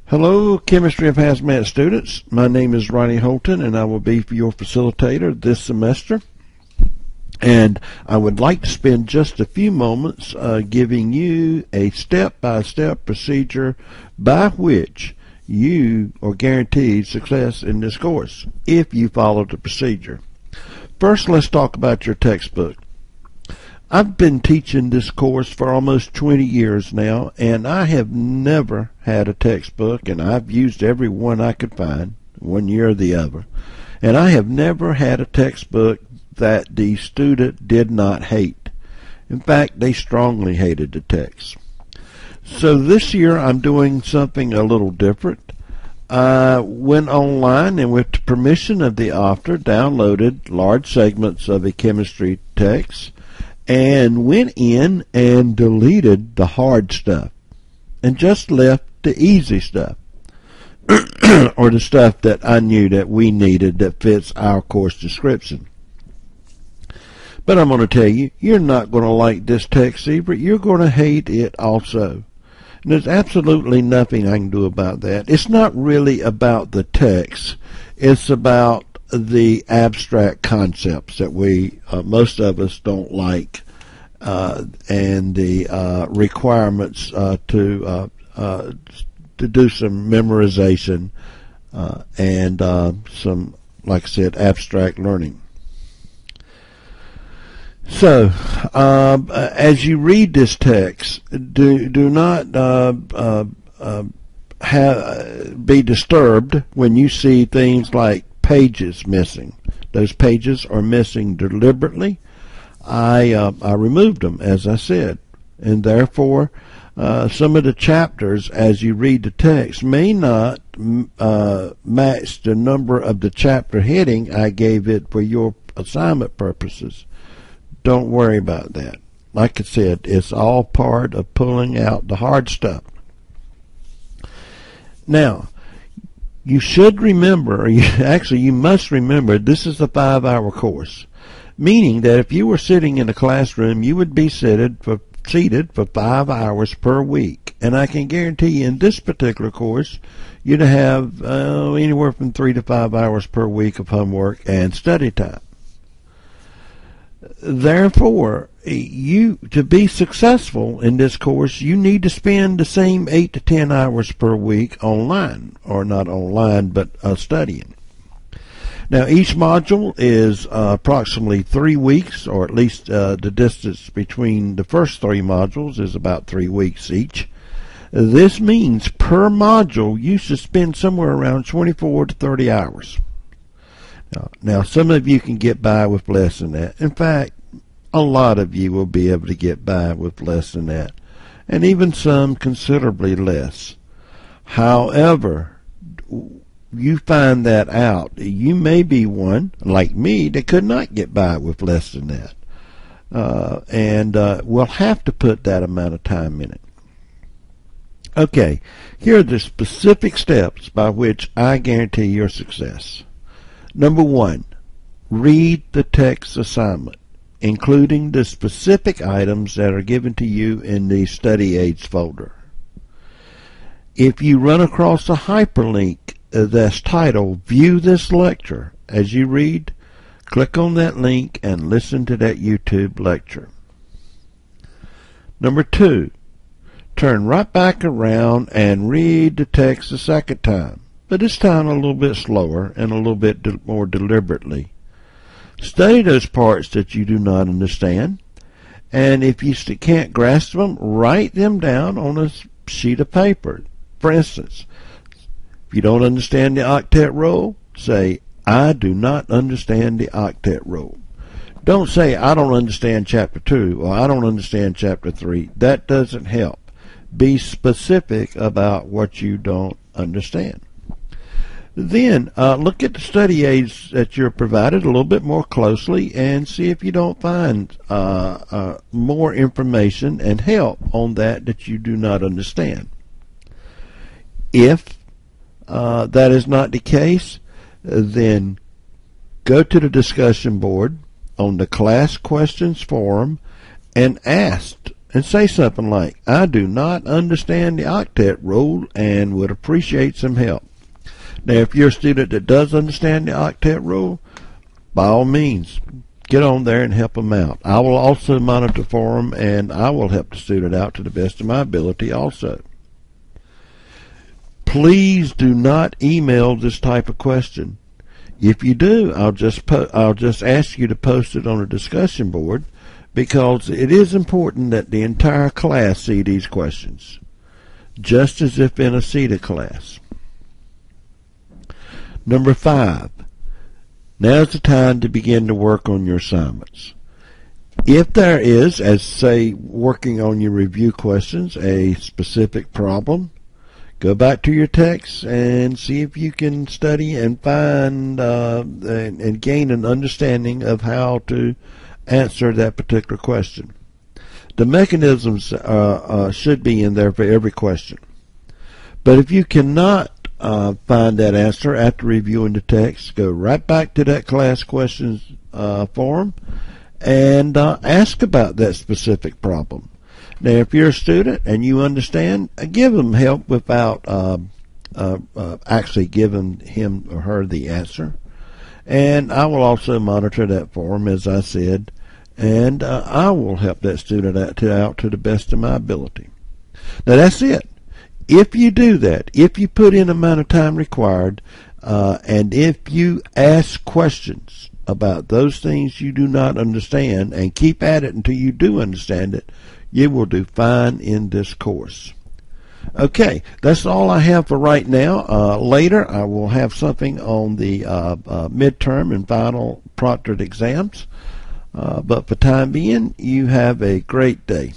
Hello, Chemistry of Hazmat students. My name is Ronnie Holton, and I will be your facilitator this semester. And I would like to spend just a few moments giving you a step-by-step procedure by which you are guaranteed success in this course if you follow the procedure. First, let's talk about your textbook. I've been teaching this course for almost 20 years now, and I have never had a textbook, and I've used every one I could find, one year or the other. And I have never had a textbook that the student did not hate. In fact, they strongly hated the text. So this year I'm doing something a little different. I went online and with the permission of the author downloaded large segments of a chemistry text and went in and deleted the hard stuff and just left the easy stuff or the stuff that I knew that we needed that fits our course description. But I'm going to tell you, you're not going to like this text either. You're going to hate it also. And there's absolutely nothing I can do about that. It's not really about the text. It's about the abstract concepts that we, most of us don't like, and the requirements to do some memorization and some, like I said, abstract learning. So, as you read this text, do not be disturbed when you see things like pages missing. Those pages are missing deliberately. I removed them, as I said, and therefore some of the chapters, as you read the text, may not match the number of the chapter heading I gave it for your assignment purposes. Don't worry about that. Like I said, it's all part of pulling out the hard stuff. Now, you should remember, actually you must remember, this is a 5-hour course, meaning that if you were sitting in a classroom, you would be seated for 5 hours per week. And I can guarantee you in this particular course, you'd have anywhere from 3 to 5 hours per week of homework and study time. Therefore, to be successful in this course, you need to spend the same 8 to 10 hours per week online, or not online, but studying. Now, each module is approximately 3 weeks, or at least the distance between the first 3 modules is about 3 weeks each. This means per module you should spend somewhere around 24 to 30 hours. Now, some of you can get by with less than that. In fact, a lot of you will be able to get by with less than that, and even some considerably less. However, you find that out. You may be one, like me, that could not get by with less than that, and will have to put that amount of time in it. Okay, here are the specific steps by which I guarantee your success. Number 1, read the text assignment, including the specific items that are given to you in the study aids folder. If you run across a hyperlink that's titled View This Lecture, as you read, click on that link and listen to that YouTube lecture. Number 2, turn right back around and read the text a second time, but this time a little bit slower and a little bit more deliberately. Study those parts that you do not understand, and if you can't grasp them, write them down on a sheet of paper. For instance, if you don't understand the octet rule, say, I do not understand the octet rule. Don't say, I don't understand chapter 2 or I don't understand chapter 3. That doesn't help. Be specific about what you don't understand. Then look at the study aids that you're provided a little bit more closely and see if you don't find more information and help on that you do not understand. If that is not the case, then go to the discussion board on the class questions forum and ask and say something like, I do not understand the octet rule and would appreciate some help. Now, if you're a student that does understand the octet rule, by all means, get on there and help them out. I will also monitor for them, and I will help the student out to the best of my ability also. Please do not email this type of question. If you do, I'll just ask you to post it on a discussion board, because it is important that the entire class see these questions, just as if in a CETA class. Number 5, now's the time to begin to work on your assignments. If there is, as say working on your review questions, a specific problem, go back to your text and see if you can study and find and gain an understanding of how to answer that particular question. The mechanisms should be in there for every question. But if you cannot find that answer after reviewing the text, go right back to that class questions forum and ask about that specific problem. Now, if you're a student and you understand, give them help without actually giving him or her the answer. And I will also monitor that for them, as I said, and I will help that student out to the best of my ability. Now, that's it. If you do that, if you put in the amount of time required, and if you ask questions about those things you do not understand and keep at it until you do understand it, you will do fine in this course. Okay, that's all I have for right now. Later, I will have something on the midterm and final proctored exams. But for time being, you have a great day.